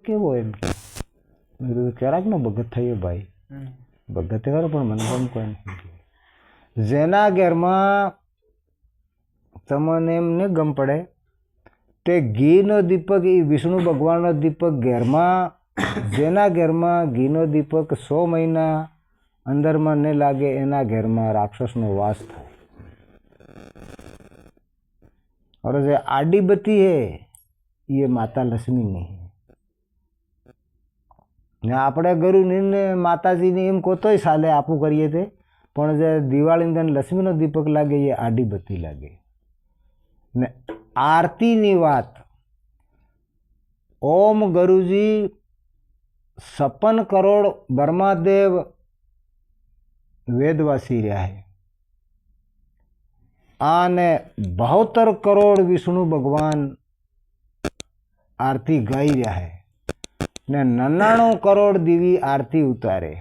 કેવો એમ કે મેં કીધું ક્યારેકનો ભગત થયો ભાઈ, ભગતે ખરો પણ મને ગમ કોઈ નથી. જેના ઘેરમાં તમને એમ નહીં ગમ પડે તે ઘીનો દીપક એ વિષ્ણુ ભગવાનનો દીપક ઘેરમાં, જેના ઘેરમાં ઘીનો દીપક 100 મહિના અંદરમાં નહીં લાગે એના ઘેરમાં રાક્ષસનો વાસ થાય. और जो आडी बत्ती है ये माता लक्ष्मी नहीं है. ने આપણે ગરુને માતાજીને એમ કોતોય સાલે આપું કરીએ તે, પણ જે દિવાળીની અંદર લક્ષ્મીનો દીપક લાગે એ આડી બત્તી લાગે. ને આરતીની વાત, ઓમ ગુરુજી 56 કરોડ બ્રહ્માદેવ વેદવાસી રહ્યા છે અને 72 કરોડ વિષ્ણુ ભગવાન આરતી ગાઈ રહ્યા છે ને 99 કરોડ દેવી આરતી ઉતારે.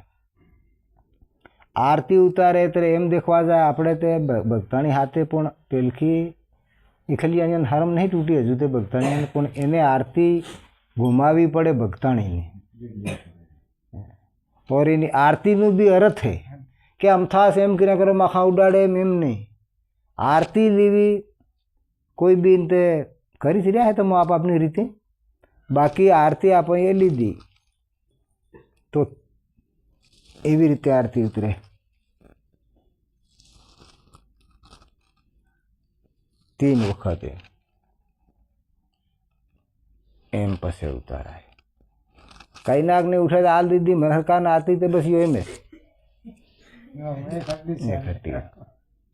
આરતી ઉતારે ત્યારે એમ દેખવા જાય આપણે તે ભક્તાણી હાથે પણ પેલખી એ અહીંયા હરમ નહીં તૂટી હજુ તે ભક્તાણી, પણ એને આરતી ગુમાવી પડે ભક્તાણીને. और એની આરતીનું બી અર્થ છે કે અમથાસ એમ કર્યા કરો માખા ઉડાડે એમ નહીં. આરતી લેવી કોઈ બી તે કરી જ રહ્યા તમે આપ આપની રીતે, બાકી આરતી આપણે એ લીધી તો એવી રીતે આરતી ઉતરે. तीन વખતે એમ પછી ઉતારાય. कई नाग ने उठे आल दीदी मरहका ना आती तो बस ये में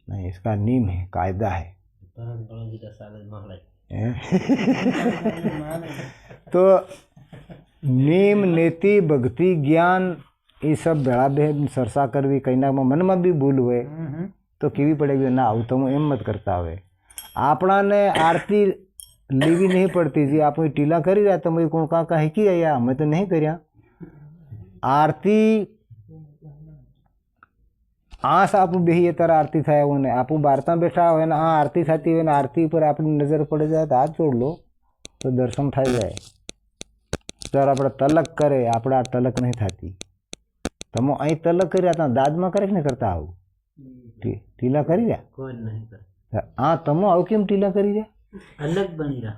नहीं, इसका नियम है, कायदा है. तो नियम नीति भक्ति ज्ञान ये सब भेड़ा भेद सरसा करवी. कई नाग में मन में भी भूल हुए तो केवी पड़ेगी ना आવું तो एम मत करता हुए. आपना ने आरती लेवी नहीं पड़ती जी. आप टीला करी रहा तो कोण का हीकी आया, हमें तो नहीं कर्या. आरती आस आप बेही तरह आरती थाय ने आप बारता बैठा हो ने हाँ आरती थती हो, आरती पर अपनी नजर पड़ जाए तो हाथ जोड़ लो तो दर्शन थाई जाए. जर आप तलक करे આપણે આ તલક નહીં થતી. તમે અહીં તલક કરી રહ્યા દાદમાં કરે કે નહીં કરતા? આવું ટીલા કરી રહ્યા કોઈ નહીં કરતા. હા તમે આવું કેમ ટીલા કરી રહ્યા? अलग बनी रहा,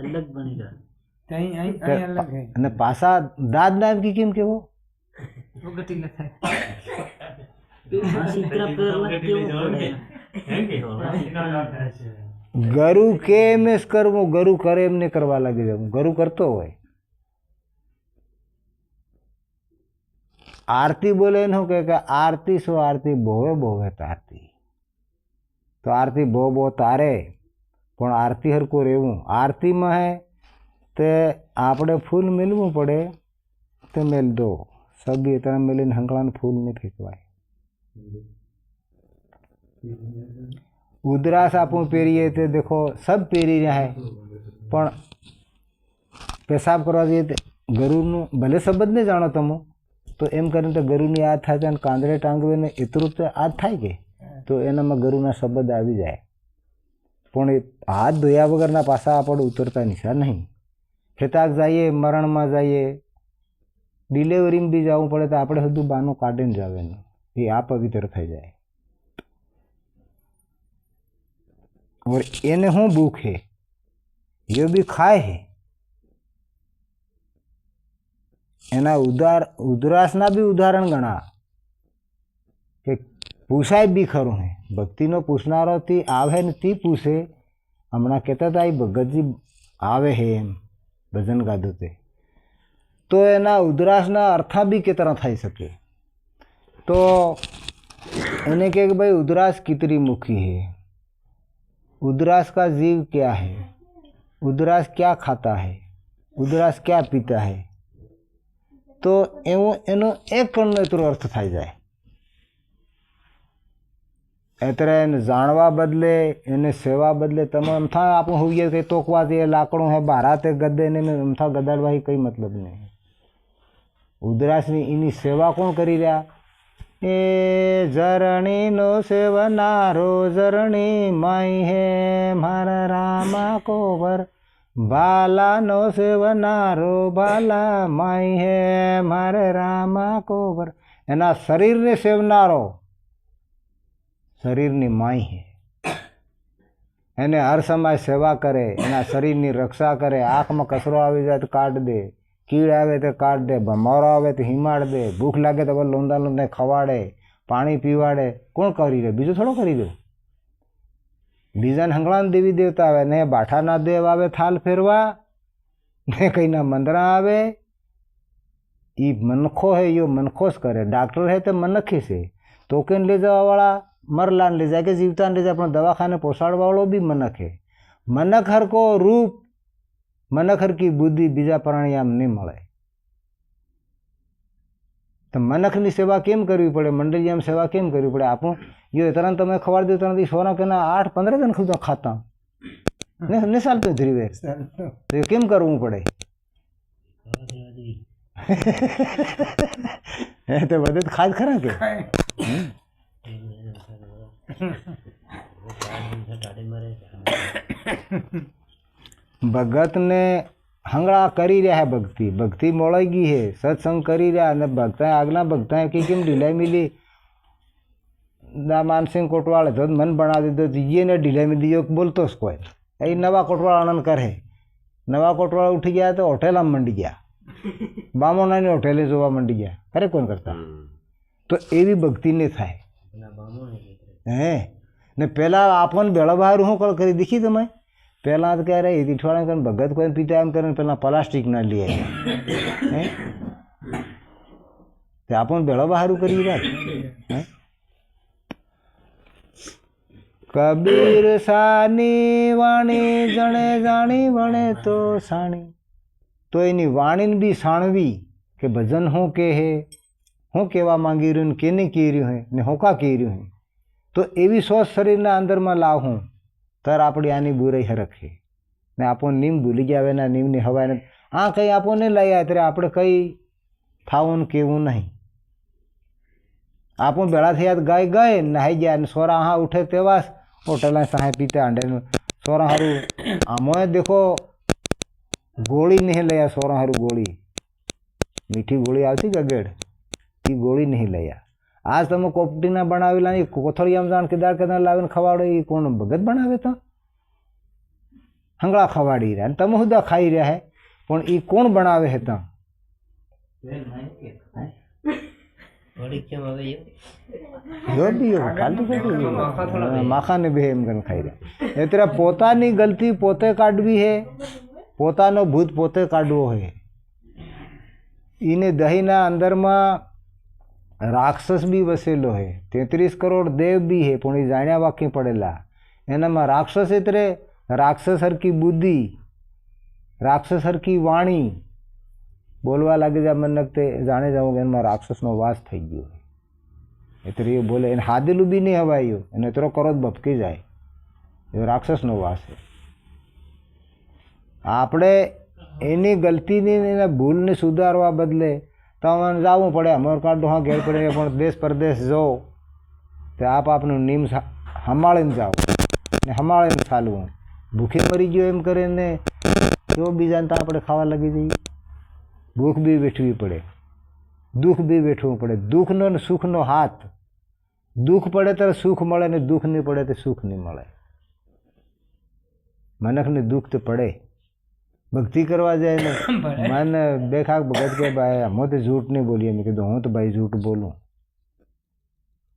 अलग बनी रहा कहीं आई अलग है અને પાછા દાદ નામ की કેમ કેવો वो गति लखा हासी तरफ पर लग के गरु के मेस करवो, गरु करे एમને કરવા લાગી જાવ. ગરુ કરતો હોય આરતી બોલે એનું કે આરતી સો આરતી બોવે બોવે તારતી. તો આરતી બો બો તારે પણ આરતી હરકો રહેવું. આરતીમાં હે તે આપણે ફૂલ મેળવું પડે તો મેળ દો. સબી એ तरह મેળીને હંકળાને ફૂલ નહીં ફેંકવાય. ઉદરાસ આપણું પહેરીએ તે દેખો સબ પહેરી રહ્યા હે, પણ પેશાબ કરવા જઈએ તો ગરુનું ભલે શબ્દ નહીં જાણો તમે તો એમ કરીને તો ગરુની યાદ થાય અને કાંદરે ટાંગવે ને એટલું તો યાદ થાય કે તો એનામાં ગરુના શબ્દ આવી જાય. પણ એ હાથ ધોયા વગરના પાછા આપણે ઉતરતા નિશા નહીં. ખેતાક જઈએ, મરણમાં જઈએ, ડિલિવરીમાં બી જવું પડે તો આપણે બધું બાનું કાઢીને જવાનું, એ આ પવિત્ર થઈ જાય. और એને શું ભૂખ હે એ બી ખાય હે. એના ઉદરાસના બી ઉદાહરણ ગણા કે પૂછાય બી ખરું હે. ભક્તિનો પૂછનારોથી આવે ને તી પૂછે. હમણાં કહેતા હતા એ ભગતજી આવે હે એમ ભજન ગાધું તે, તો એના ઉદરાસના અર્થા બી કે तरह થઈ શકે. તો એને કહે કે ભાઈ ઉદરાસ कितनी मुखी है, उदरास का जीव क्या है, उदरास क्या खाता है, उदरास क्या पीता है. તો એનો એક કણનો એટલો અર્થ થઈ જાય. એટલે એને જાણવા બદલે એને સેવા બદલે તમે અમથા આપણું હોઈએ કંઈ તોકવા જઈએ લાકડું હે બારાતે ગદ્દે ને અમથા ગદાડવા કંઈ મતલબ નહીં. ઉદરાસની એની સેવા કોણ કરી રહ્યા? એ જરણીનો સેવનારો જરણી માઈ હે મારા રામા કોવર भाला नो सेवनारो भाला माई है मारे रामा को बर एना शरीर ने सेवनारो शरीर ની માઈ હે એને હર સમય સેવા કરે એના શરીરની રક્ષા કરે આંખમાં કચરો આવી જાય તો કાઢ દે કીડ આવે તો કાઢ દે ભમરો આવે તો હિમાડ દે ભૂખ લાગે તો લોંદા લોંદા ખવાડે પાણી પીવાડે કોણ કરી દે બીજું થોડો કરી દે બીજાને હંગળાને દેવી દેવતા આવે ને બાઠાના દેવ આવે થાલ ફેરવા ને કઈના મંદરા આવે એ મનખો હે યો મનખો જ કરે डॉक्टर है तो मनखी से तो के ले जावा वाला मरलान ले जाए के जीवता ले जाए अपना दवाखाने पहुँचाड़वा वालों भी मनख है मनख हर को रूप मनख हर की बुद्धि बीजा प्राणी आम नहीं મળે तो मनखनी सेवा केम करवी पड़े मंडली आम सेवा केम करवी पड़े आपू यो तरह तमे खवाड़ दो तरह सोना के ना 8-15 दिन खुद खाता ने साल पे धरी वे तो ये केम करवू पड़े तो बदे खाद खरा के भगत ने हंगड़ा करी रहा है भक्ति भक्ति मोड़ाई गई है सत्संग करी रहा ने भक्ता आगला भक्ता की केम ढीलाई मिली दा मानसिंह कोटवाल तो मन बना दे तो ये ने ढीलाई मिली जो बोलतो उसको है नवा कोटवाल आनंद करे नवा कोटवाल उठ गया तो होटल में मंडी गया बामोना ने होटेले जोवा मंडी गया अरे कौन करता तो एवी भक्ति ने थाय है ने पहला आपन बेड़ा बाहर हूँ कल करी दिखी तुम्हें पहला तो कह रहे इठवाड़ा कर भगत कोई पीता एम कर पहला प्लास्टिक ना लिए तो आपन बेड़ा बाहर करी रहा कबीर सानी वाणी जणे जानी वणे तो साणी तो एनी वाणी भी साणवी के भजन हो के है हूँ केवा मांगी रही केने कही रही है ने होका कही रही है तो एवी सोच शरीर अंदर में लाव हूँ तर आपड़ी आनी बुराई हरखे ने आपो नीम भूली गया वे ना नीम ने हवा ने आ कहीं आपो ने लाया तेरे आपड़े कई थावन केवू नहीं आपो बेड़ा थे याद गए गए नहाई गया सोरा हाँ उठे तेवास होटल सहाय पीते आंडे सोरा हारू आमोए देखो गोली नहीं लिया सोरा हारू गोली मीठी गोली आती गगेड़ की गोली नहीं लिया आज तमे कोपटी ना बनावेला कोथળી आम जान केदार केदार लावीने खवाड़ो ये कौन भगत बनावे तो हंगड़ा खवाड़ी रहा तमे हुदा खाई रहा है पण ई कौन बनावे है तो यो भी यो फालतू को माखा ने भी एम कन खाई रहा तेरा पोतानी गलती पोते काढवी है पोतानो भूत पोते काढवो है इने दहीना अंदर में राक्षस भी वसेलो है 33 करोड़ देव भी है पण जाण्या वाक्य पड़ेला एना में राक्षस एतरे राक्षस हर की बुद्धि राक्षस हर की वाणी बोलवा लगे जा मन लगते जाने जाओगे एना राक्षस नो वास थई गयो एतरे ये बोले एन हादेलू भी नहीं हवायो एने तरो करो बपकी जाए ये राक्षस नो वास है आपणे एनी गलती ने भूल ने सुधारवा बदले तो अमने जावू पड़े अमर काढो हाँ घेर पड़े पण देश परदेश जो तो आप आपनु नीम हमाळीने जाओ ने हमाळीने चालवू भूखे मरी गयो एम करे ने तो बीजा तो आपणे खावा लगी जाइए भूख भी वेठवी पड़े दुख भी वेठवू पड़े दुख नो ने सुख नो हाथ दुख पड़े तो सुख मळे ने दुख नहीं पड़े तो सुख नहीं मळे मनख ने दुख तो पड़े भक्ति करवा जाए ने मन देखा भगत के भाई हम तो झूठ नहीं बोलिए मैं कीधु हूँ तो भाई झूठ बोलूँ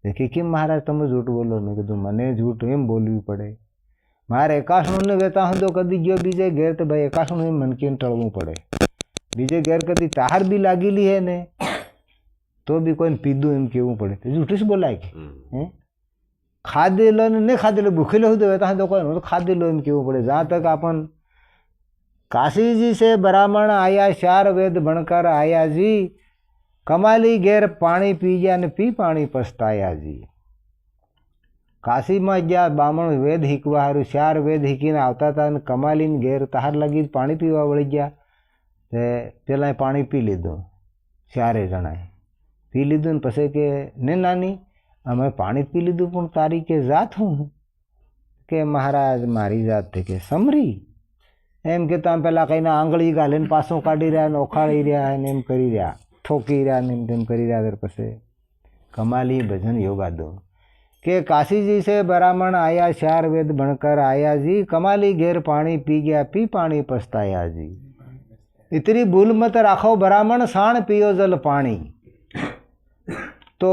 देखिए कि महाराज तुम झूठ बोलो मैं कीधु मने झूठ एम बोलवी पड़े मारे एकाशणु ने वेता हूँ तो कदी गयो बीजे घेर तो भाई एकाशणु मन के टळवू पड़े बीजे घेर कदी ताहार भी लागेली है ने तो भी कोई पीधु एम केवू पड़े तो झूठ से बोलाय के खादेलो ने नहीं खादेलो भूखेलो हो तो वेता तो कोई खादेलो एम केवू पड़े जहाँ तक अपन काशी जी से ब्राह्मण आया 4 वेद बनकर आया जी कमाली घेर पानी पी गया ने पी पानी पछताया जी काशी में गया ब्राह्मण वेद हीकवा हारू 4 वेद हीकीने आवता था कमाली घेर ताहार लगी पानी पीवा वળી गया पेला पानी पी लीधुं 4 जणाए पी लीधुं ने पछी के ने नानी अमे पानी पी लीधुं पण तारी के जात हूँ के महाराज मारी जात थे के समरी એમ કે તમે પેલા કહીને આંગળી ગાલીને પાછો કાઢી રહ્યા ને ઓખાળી રહ્યા ને એમ કરી રહ્યા, ઠોકી રહ્યા ને એમ તેમ કરી રહ્યા. પછી कमाली भजन योगा दो के काशी जी से ब्राह्मण आया, 4 वेद बनकर आया जी, कमाली घेर पानी पी गया, पी पानी पछताया जी. इतनी भूल मत राखो ब्राह्मण, साण पियो जल पानी. तो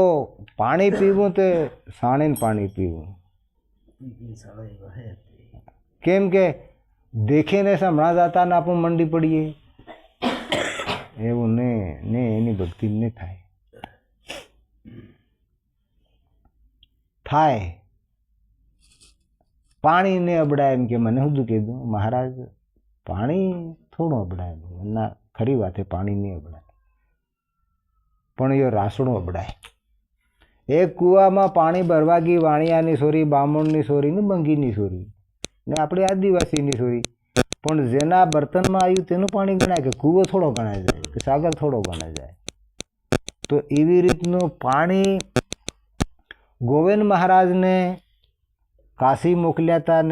पानी पीवू तो साणे पानी पीवू केम के देखे ने समझा जाता ना आप मंडी पड़िए एवं ने एनी भक्ति ने थाय थाय पानी ने अबड़ाय एम के मने शुद्ध कीधु महाराज पानी थोड़ो अबड़ाय ना खरी बात है पानी नहीं अबड़ाय पण यो रासड़ो अबड़ाय. एक कुआ में पानी भरवा गई वाणियानी सोरी, बामणनी सोरी ने बंगीनी सोरी ने आपणी आदिवासीनी सोरी, पण जेना बर्तन में आयु तेनु पानी गणाय के कुओ थोड़ो गणाय जाए के सागर थोड़ो गणाय जाए. तो एवी रीतनु पानी गोविंद महाराज ने काशी मोकल्या था.